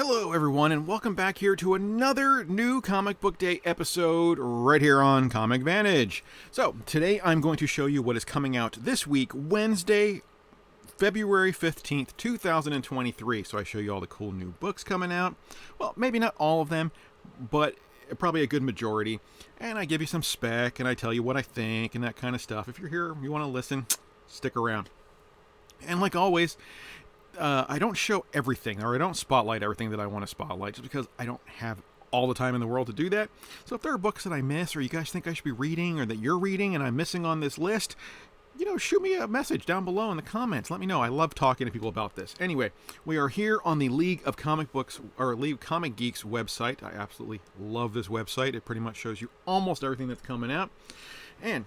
Hello everyone, and welcome back here to another new Comic Book Day episode right here on Comic Vantage. So, today I'm going to show you what is coming out this week, Wednesday, February 15th, 2023. So I show you all the cool new books coming out. Well, maybe not all of them, but probably a good majority. And I give you some spec, and I tell you what I think, and that kind of stuff. If you're here, you want to listen, stick around. And like always, I don't show everything, or I don't spotlight everything that I want to spotlight, just because I don't have all the time in the world to do that. So if there are books that I miss, or you guys think I should be reading, or that you're reading and I'm missing on this list, shoot me a message down below in the comments. Let me know. I love talking to people about this. Anyway, we are here on the League of Comic Books, or League of Comic Geeks website. I absolutely love this website. It pretty much shows you almost everything that's coming out. And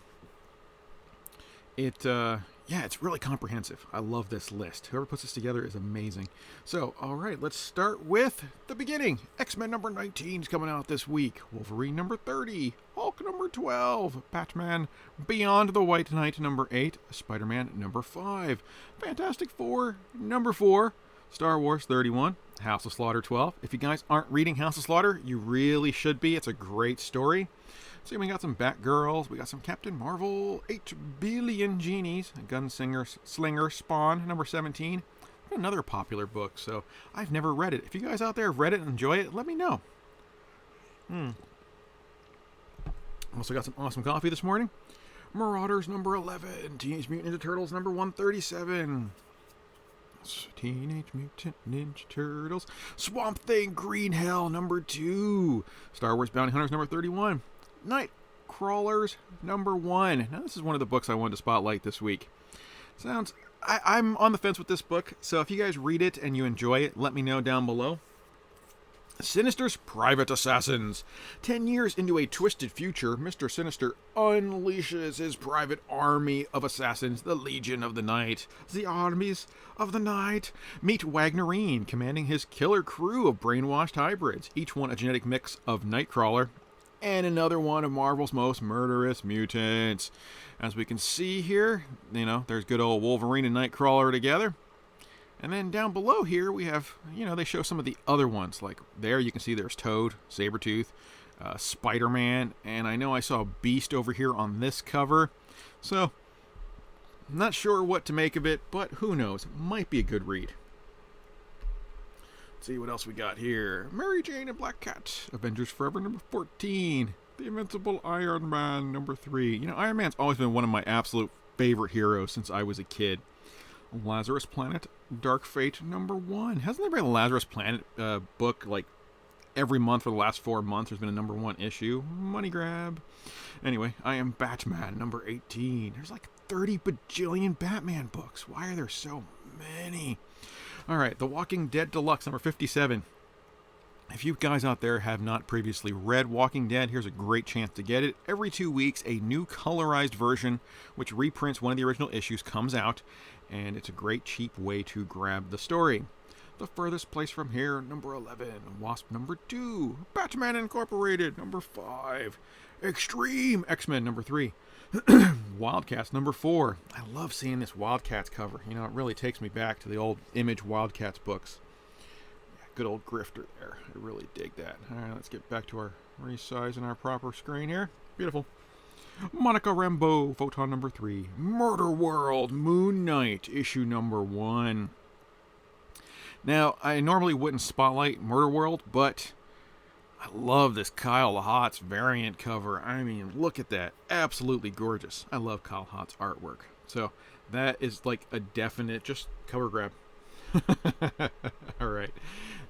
it's really comprehensive. I love this list. Whoever puts this together is amazing. So, all right, let's start with the beginning. X-Men number 19 is coming out this week. Wolverine number 30. Hulk number 12. Batman Beyond the White Knight number 8. Spider-Man number 5. Fantastic Four number 4. Star Wars 31. House of Slaughter 12. If you guys aren't reading House of Slaughter, you really should be. It's a great story. So we got some Batgirls, we got some Captain Marvel, 8 Billion Genies, Gunslinger Spawn, number 17. Another popular book, so I've never read it. If you guys out there have read it and enjoy it, let me know. Also got some awesome coffee this morning. Marauders number 11, Teenage Mutant Ninja Turtles number 137. Teenage Mutant Ninja Turtles. Swamp Thing Green Hell number 2. Star Wars Bounty Hunters number 31. Night Crawlers number 1. Now this is one of the books I wanted to spotlight this week. I'm on the fence with this book, so if you guys read it and you enjoy it, let me know down below. Sinister's Private Assassins. 10 years into a twisted future, Mr. Sinister unleashes his private army of assassins, the Legion of the Night. The armies of the night. Meet Wagnerine, commanding his killer crew of brainwashed hybrids, each one a genetic mix of Nightcrawler and another one of Marvel's most murderous mutants. As we can see here, there's good old Wolverine and Nightcrawler together. And then down below here we have, they show some of the other ones. Like there you can see there's Toad, Sabretooth, Spider-Man, and I know I saw Beast over here on this cover. So, I'm not sure what to make of it, but who knows? Might be a good read. Let's see what else we got here. Mary Jane and Black Cat, Avengers Forever number 14. The Invincible Iron Man number 3. Iron Man's always been one of my absolute favorite heroes since I was a kid. Lazarus Planet, Dark Fate number 1. Hasn't there been a Lazarus Planet book like every month for the last 4 months? There's been a number 1 issue. Money grab. Anyway, I Am Batman number 18. There's like 30 bajillion Batman books. Why are there so many? All right, The Walking Dead Deluxe number 57. If you guys out there have not previously read Walking Dead, here's a great chance to get it. Every 2 weeks, a new colorized version, which reprints one of the original issues, comes out, and it's a great cheap way to grab the story. The Furthest Place from Here, number 11. Wasp, number 2. Batman Incorporated, number 5. Extreme X-Men, number 3. Wildcats, number 4. I love seeing this Wildcats cover. It really takes me back to the old Image Wildcats books. Good old grifter there. I really dig that. All right, let's get back to our resize and our proper screen here. Beautiful. Monica Rambeau, Photon number 3. Murderworld, Moon Knight, issue number 1. Now, I normally wouldn't spotlight Murderworld, but I love this Kyle Hotz variant cover. I mean, look at that. Absolutely gorgeous. I love Kyle Hotz artwork. So, that is like a definite just cover grab. Alright.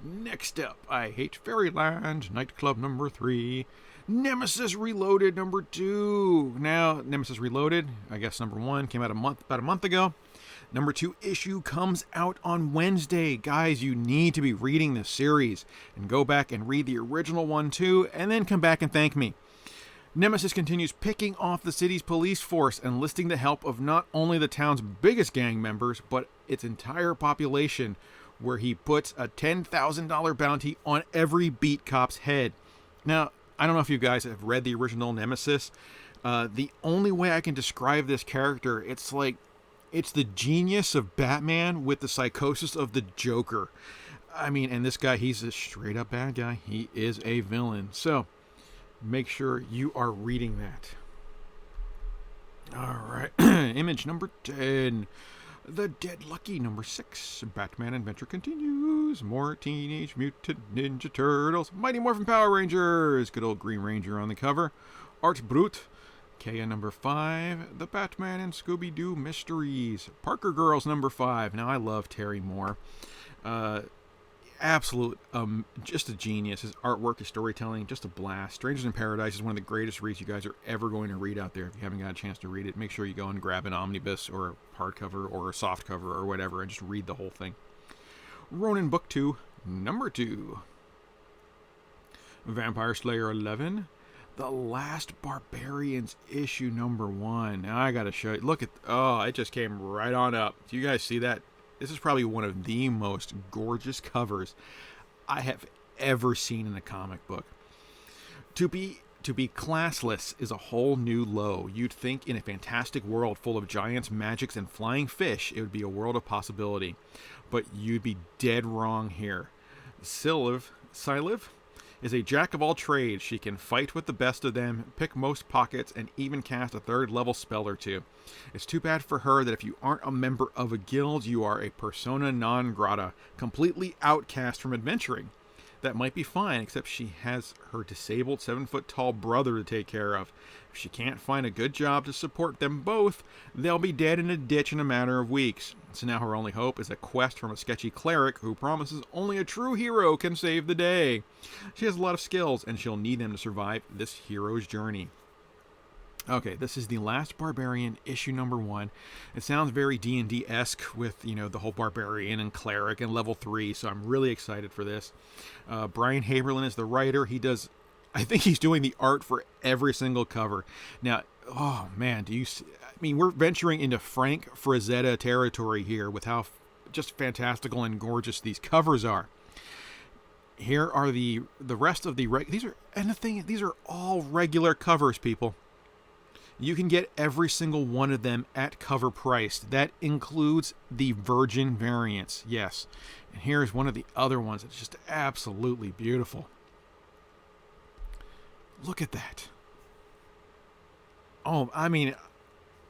Next up, I Hate Fairyland, Nightclub number 3. Nemesis Reloaded number 2. Now, Nemesis Reloaded, I guess number 1, came out about a month ago. Number 2 issue comes out on Wednesday. Guys, you need to be reading this series. And go back and read the original one too, and then come back and thank me. Nemesis continues picking off the city's police force, enlisting the help of not only the town's biggest gang members, but its entire population, where he puts a $10,000 bounty on every beat cop's head. Now, I don't know if you guys have read the original Nemesis. The only way I can describe this character, it's the genius of Batman with the psychosis of the Joker. I mean, and this guy, he's a straight up bad guy. He is a villain. So make sure you are reading that. All right. Image number 10. The Dead Lucky number 6. Batman Adventure continues. More Teenage Mutant Ninja Turtles. Mighty Morphin Power Rangers. Good old Green Ranger on the cover. Art Brut. Kea number 5. The Batman and Scooby-Doo Mysteries. Parker Girls number 5. Now, I love Terry Moore. Absolute, just a genius. His artwork, his storytelling, just a blast. Strangers in Paradise is one of the greatest reads you guys are ever going to read out there. If you haven't got a chance to read it, make sure you go and grab an omnibus or a hardcover or a softcover or whatever and just read the whole thing. Ronin Book 2, number 2. Vampire Slayer 11. The Last Barbarians, issue number 1. Now I gotta show you. Look at, it just came right on up. Do you guys see that? This is probably one of the most gorgeous covers I have ever seen in a comic book. To be classless is a whole new low. You'd think in a fantastic world full of giants, magics, and flying fish, it would be a world of possibility. But you'd be dead wrong here. Siliv is a jack of all trades. She can fight with the best of them, pick most pockets, and even cast a 3rd level spell or 2. It's too bad for her that if you aren't a member of a guild, you are a persona non grata, completely outcast from adventuring. That might be fine, except she has her disabled 7-foot-tall brother to take care of. If she can't find a good job to support them both, they'll be dead in a ditch in a matter of weeks. So now her only hope is a quest from a sketchy cleric who promises only a true hero can save the day. She has a lot of skills, and she'll need them to survive this hero's journey. Okay, this is The Last Barbarian, issue number 1. It sounds very D&D-esque with, the whole barbarian and cleric and level 3, so I'm really excited for this. Brian Haberlin is the writer. I think he's doing the art for every single cover. Now, oh man, we're venturing into Frank Frazetta territory here with how just fantastical and gorgeous these covers are. Here are the rest of these are all regular covers, people. You can get every single one of them at cover price. That includes the Virgin variants, yes. And here's one of the other ones. It's just absolutely beautiful. Look at that. Oh, I mean,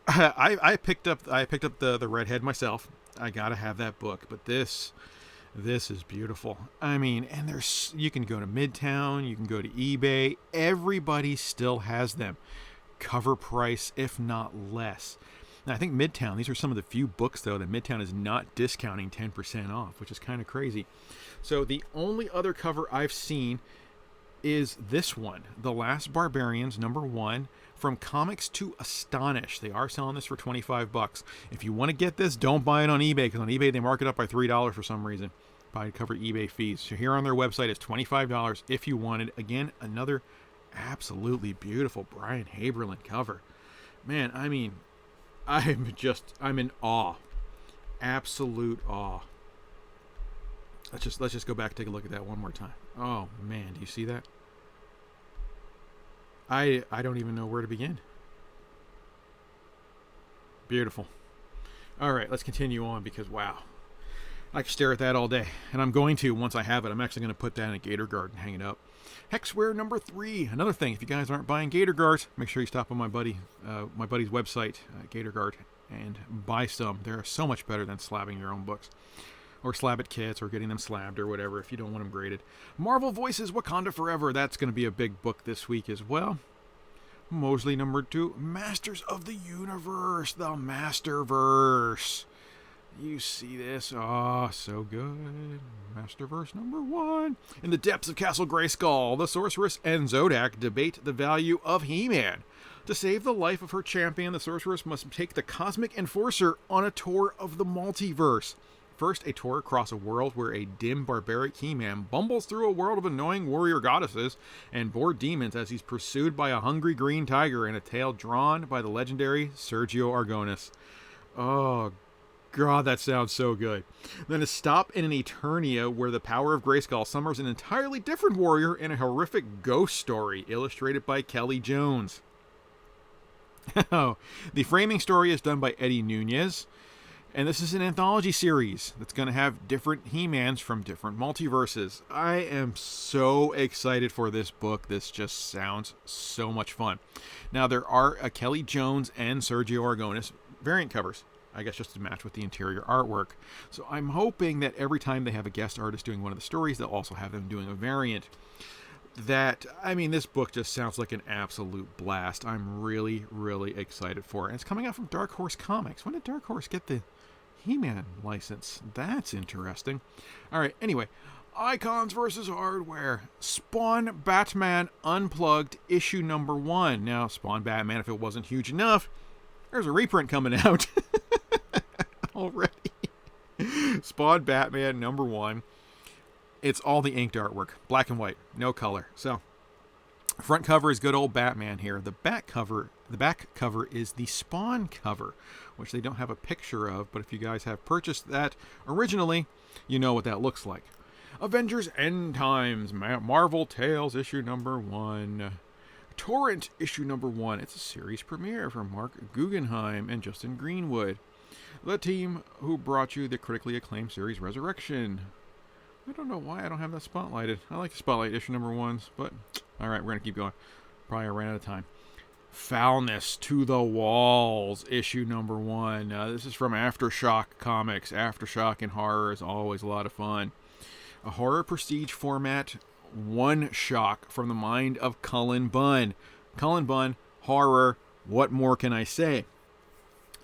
I picked up the Redhead myself. I gotta have that book, but this is beautiful. I mean, and you can go to Midtown, you can go to eBay. Everybody still has them. Cover price, if not less. Now, I think Midtown, these are some of the few books, though, that Midtown is not discounting 10% off, which is kind of crazy. So the only other cover I've seen is this one, The Last Barbarians, number 1, from Comics to Astonish. They are selling this for $25. If you want to get this, don't buy it on eBay, because on eBay they mark it up by $3 for some reason. Buy to cover eBay fees. So here on their website, it's $25 if you want it. Again, another absolutely beautiful Brian Haberlin cover. Man, I mean, I'm in awe. Absolute awe. Let's just go back and take a look at that one more time. Oh man, do you see that? I don't even know where to begin. Beautiful. All right, let's continue on because wow, I can stare at that all day, and I'm going to once I have it. I'm actually going to put that in a Gator Guard and hang it up. Hexware number 3. Another thing, if you guys aren't buying Gator Guards, make sure you stop on my buddy's website, Gator Guard, and buy some. They're so much better than slabbing your own books. Or slab it kits, or getting them slabbed, or whatever, if you don't want them graded. Marvel Voices Wakanda Forever. That's going to be a big book this week as well. Mosley number 2. Masters of the Universe. The Masterverse. You see this? Oh, so good. Masterverse number 1. In the depths of Castle Grayskull, the Sorceress and Zodak debate the value of He-Man. To save the life of her champion, the Sorceress must take the Cosmic Enforcer on a tour of the multiverse. First, a tour across a world where a dim, barbaric He-Man bumbles through a world of annoying warrior goddesses and bored demons as he's pursued by a hungry green tiger in a tale drawn by the legendary Sergio Aragonis. Oh, God, that sounds so good. Then a stop in an Eternia where the power of Grayskull summons an entirely different warrior in a horrific ghost story illustrated by Kelly Jones. The framing story is done by Eddie Nunez. And this is an anthology series that's going to have different He-Mans from different multiverses. I am so excited for this book. This just sounds so much fun. Now, there are Kelly Jones and Sergio Aragonis variant covers, I guess just to match with the interior artwork. So I'm hoping that every time they have a guest artist doing one of the stories, they'll also have them doing a variant. This book just sounds like an absolute blast. I'm really, really excited for it. And it's coming out from Dark Horse Comics. When did Dark Horse get the He-Man license? That's interesting. All right, anyway, Icons versus Hardware. Spawn Batman Unplugged, issue number 1. Now, Spawn Batman, if it wasn't huge enough, there's a reprint coming out already. Spawn Batman number 1. It's all the inked artwork, black and white, no color. So, front cover is good old Batman here. The back cover is the Spawn cover, which they don't have a picture of, but if you guys have purchased that originally, you know what that looks like. Avengers End Times, Marvel Tales issue number 1. Torrent issue number 1. It's a series premiere from Mark Guggenheim and Justin Greenwood, the team who brought you the critically acclaimed series Resurrection. I don't know why I don't have that spotlighted. I like to spotlight issue number 1s, but alright, we're going to keep going. Probably I ran out of time. Foulness to the Walls, issue number 1. This is from Aftershock Comics. Aftershock and horror is always a lot of fun. A horror prestige format, one shock from the mind of Cullen Bunn. Cullen Bunn, horror, what more can I say?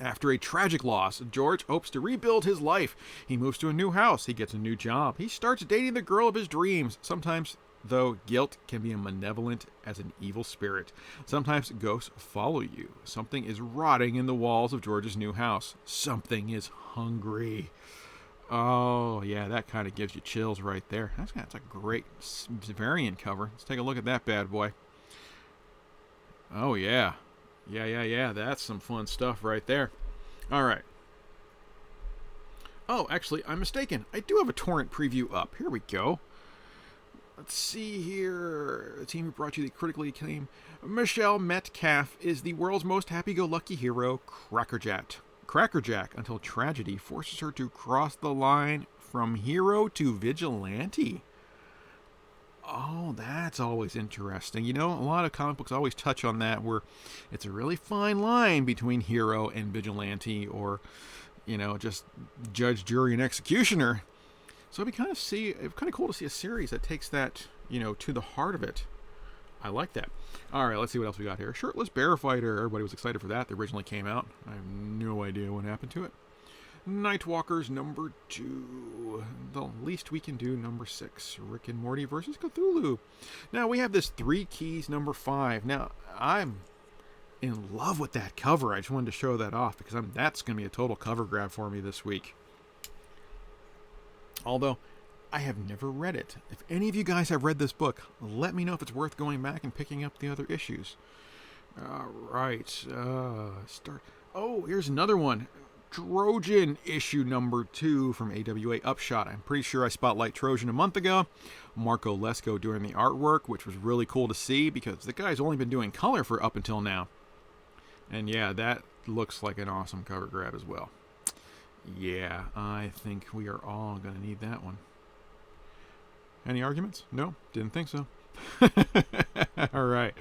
After a tragic loss, George hopes to rebuild his life. He moves to a new house. He gets a new job. He starts dating the girl of his dreams. Sometimes, though, guilt can be as malevolent as an evil spirit. Sometimes ghosts follow you. Something is rotting in the walls of George's new house. Something is hungry. Oh, yeah, that kind of gives you chills right there. That's a great variant cover. Let's take a look at that bad boy. Oh, yeah. Yeah. That's some fun stuff right there. All right. Oh, actually, I'm mistaken. I do have a torrent preview up. Here we go. Let's see here. The team who brought you the critically acclaimed Michelle Metcalf is the world's most happy-go-lucky hero, Crackerjack, until tragedy forces her to cross the line from hero to vigilante. Oh, that's always interesting. You know, a lot of comic books always touch on that, where it's a really fine line between hero and vigilante, or, you know, just judge, jury, and executioner. So it'd be kind of cool to see a series that takes that, you know, to the heart of it. I like that. All right, let's see what else we got here. Shirtless Bear Fighter. Everybody was excited for that. They originally came out. I have no idea what happened to it. Nightwalkers number 2. The Least We Can Do number 6. Rick and Morty versus Cthulhu. Now we have this 3 Keys number 5. Now I'm in love with that cover. I just wanted to show that off because that's going to be a total cover grab for me this week. Although I have never read it. If any of you guys have read this book, let me know if it's worth going back and picking up the other issues. All right. Oh, here's another one. Trojan issue number 2 from AWA Upshot. I'm pretty sure I spotlight Trojan a month ago. Marco Lesko doing the artwork, which was really cool to see because the guy's only been doing color for up until now. And yeah, that looks like an awesome cover grab as well. Yeah, I think we are all going to need that one. Any arguments? No, didn't think so. All right.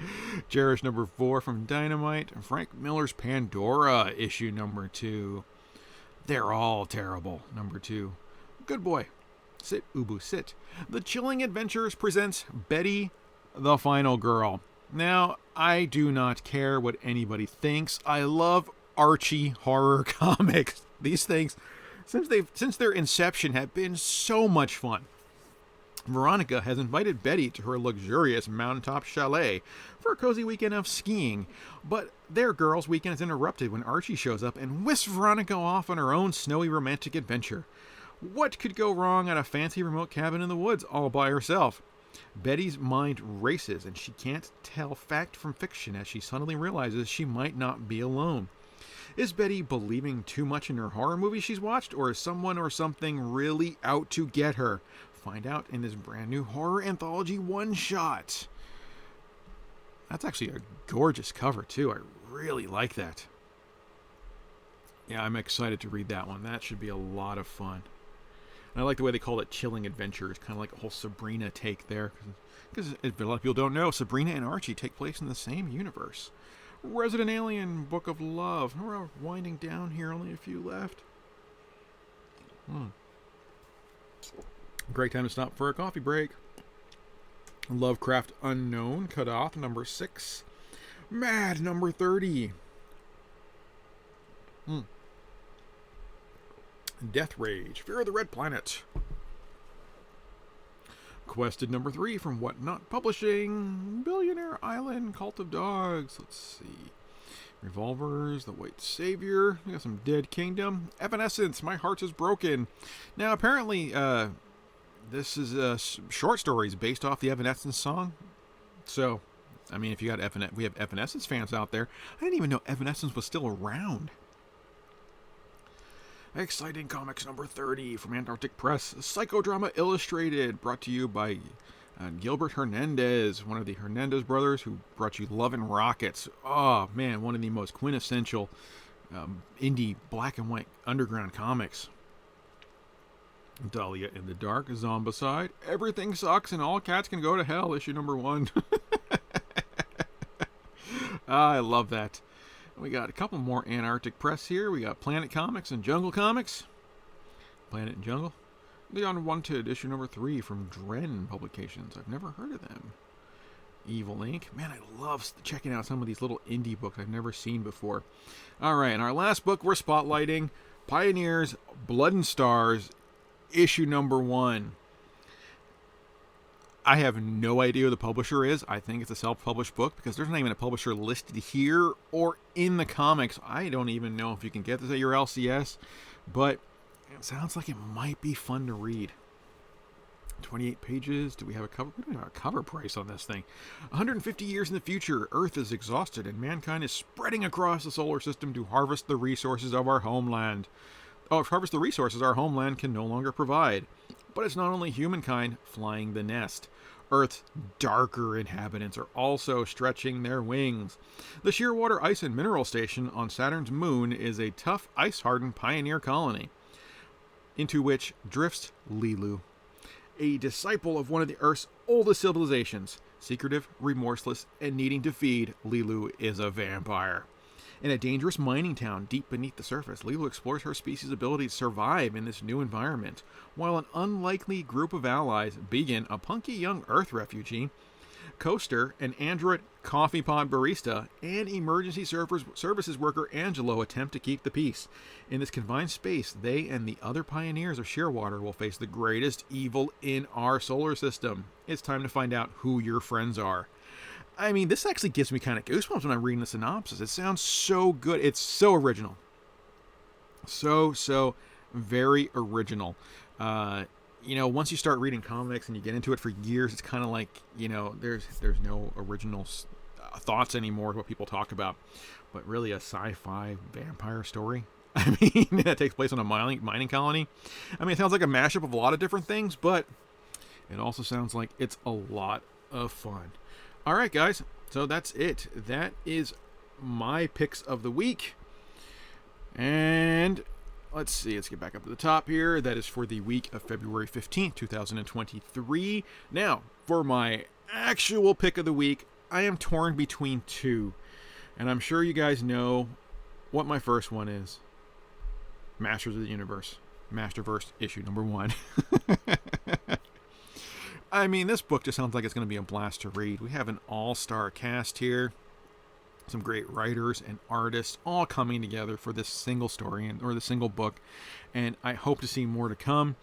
Cherish number 4 from Dynamite. Frank Miller's Pandora issue number 2. They're all terrible. Number 2. Good boy. Sit, Ubu, sit. The Chilling Adventures presents Betty, the Final Girl. Now, I do not care what anybody thinks. I love Archie horror comics. These things, since their inception, have been so much fun. Veronica has invited Betty to her luxurious mountaintop chalet for a cozy weekend of skiing, but their girls' weekend is interrupted when Archie shows up and whisks Veronica off on her own snowy romantic adventure. What could go wrong at a fancy remote cabin in the woods all by herself? Betty's mind races and she can't tell fact from fiction as she suddenly realizes she might not be alone. Is Betty believing too much in her horror movie she's watched, or is someone or something really out to get her? Find out in this brand new horror anthology one-shot. That's actually a gorgeous cover, too. I really like that. Yeah, I'm excited to read that one. That should be a lot of fun. And I like the way they call it Chilling Adventures, kind of like a whole Sabrina take there. Because a lot of people don't know, Sabrina and Archie take place in the same universe. Resident Alien, Book of Love. We're winding down here, only a few left. Great time to stop for a coffee break. Lovecraft Unknown, cut off, number 6. Mad, number 30. Death Rage, Fear of the Red Planet. Quested number 3 from Whatnot Publishing. Billionaire Island, Cult of Dogs. Let's see. Revolvers, The White Savior. We got some Dead Kingdom. Evanescence, My Heart is Broken. Now, apparently, this is short stories based off the Evanescence song. So, I mean, if you got we have Evanescence fans out there. I didn't even know Evanescence was still around. Exciting Comics number 30 from Antarctic Press. Psychodrama Illustrated, brought to you by Gilbert Hernandez, one of the Hernandez brothers who brought you Love and Rockets. Oh, man, one of the most quintessential indie black and white underground comics. Dahlia in the Dark, Zombicide, Everything Sucks and All Cats Can Go to Hell, issue number 1. I love that. We got a couple more Antarctic Press here. We got Planet Comics and Jungle Comics. Planet and Jungle. The Unwanted, issue number 3 from Dren Publications. I've never heard of them. Evil Inc. Man, I love checking out some of these little indie books I've never seen before. All right, and our last book we're spotlighting, Pioneers, Blood and Stars, issue number 1. I have no idea who the publisher is. I think it's a self-published book because there's not even a publisher listed here or in the comics. I don't even know if you can get this at your LCS, but it sounds like it might be fun to read. 28 pages. Do we have a cover? We don't have a cover price on this thing. 150 years in the future, Earth is exhausted and mankind is spreading across the solar system to harvest the resources of our homeland. Harvest the resources our homeland can no longer provide. But it's not only humankind flying the nest. Earth's darker inhabitants are also stretching their wings. The Shearwater Ice and Mineral Station on Saturn's moon is a tough, ice-hardened pioneer colony, into which drifts Lilu, a disciple of one of the Earth's oldest civilizations. Secretive, remorseless, and needing to feed, Lilu is a vampire. In a dangerous mining town deep beneath the surface, Lilu explores her species' ability to survive in this new environment, while an unlikely group of allies, Began, a punky young Earth refugee, Coaster, an android coffee pod barista, and emergency services worker Angelo attempt to keep the peace. In this confined space, they and the other pioneers of Shearwater will face the greatest evil in our solar system. It's time to find out who your friends are. I mean, this actually gives me kind of goosebumps when I'm reading the synopsis. It sounds so good. It's so original. So very original. Once you start reading comics and you get into it for years, it's kind of like, there's no original thoughts anymore to what people talk about. But really a sci-fi vampire story. I mean, that takes place on a mining colony. I mean, it sounds like a mashup of a lot of different things, but it also sounds like it's a lot of fun. All right, guys, so that's it. That is my picks of the week. And let's see, let's get back up to the top here. That is for the week of February 15th, 2023. Now, for my actual pick of the week, I am torn between two. And I'm sure you guys know what my first one is. Masters of the Universe. Masterverse issue number 1. I mean, this book just sounds like it's going to be a blast to read. We have an all-star cast here. Some great writers and artists all coming together for this single story or the single book. And I hope to see more to come.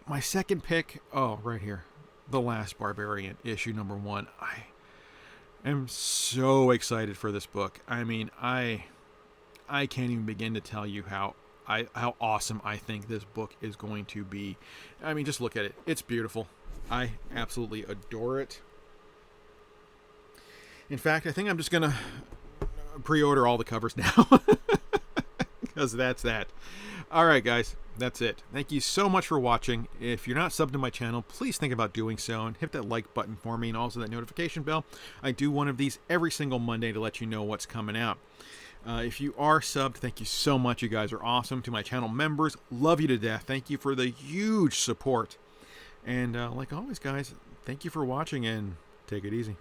My second pick, right here. The Last Barbarian, issue number 1. I am so excited for this book. I mean, I can't even begin to tell you how awesome I think this book is going to be. I mean, just look at it. It's beautiful. I absolutely adore it. In fact, I think I'm just going to pre-order all the covers now. Because that's that. All right, guys. That's it. Thank you so much for watching. If you're not subbed to my channel, please think about doing so and hit that like button for me and also that notification bell. I do one of these every single Monday to let you know what's coming out. If you are subbed, thank you so much. You guys are awesome. To my channel members, love you to death. Thank you for the huge support. And like always, guys, thank you for watching, and take it easy.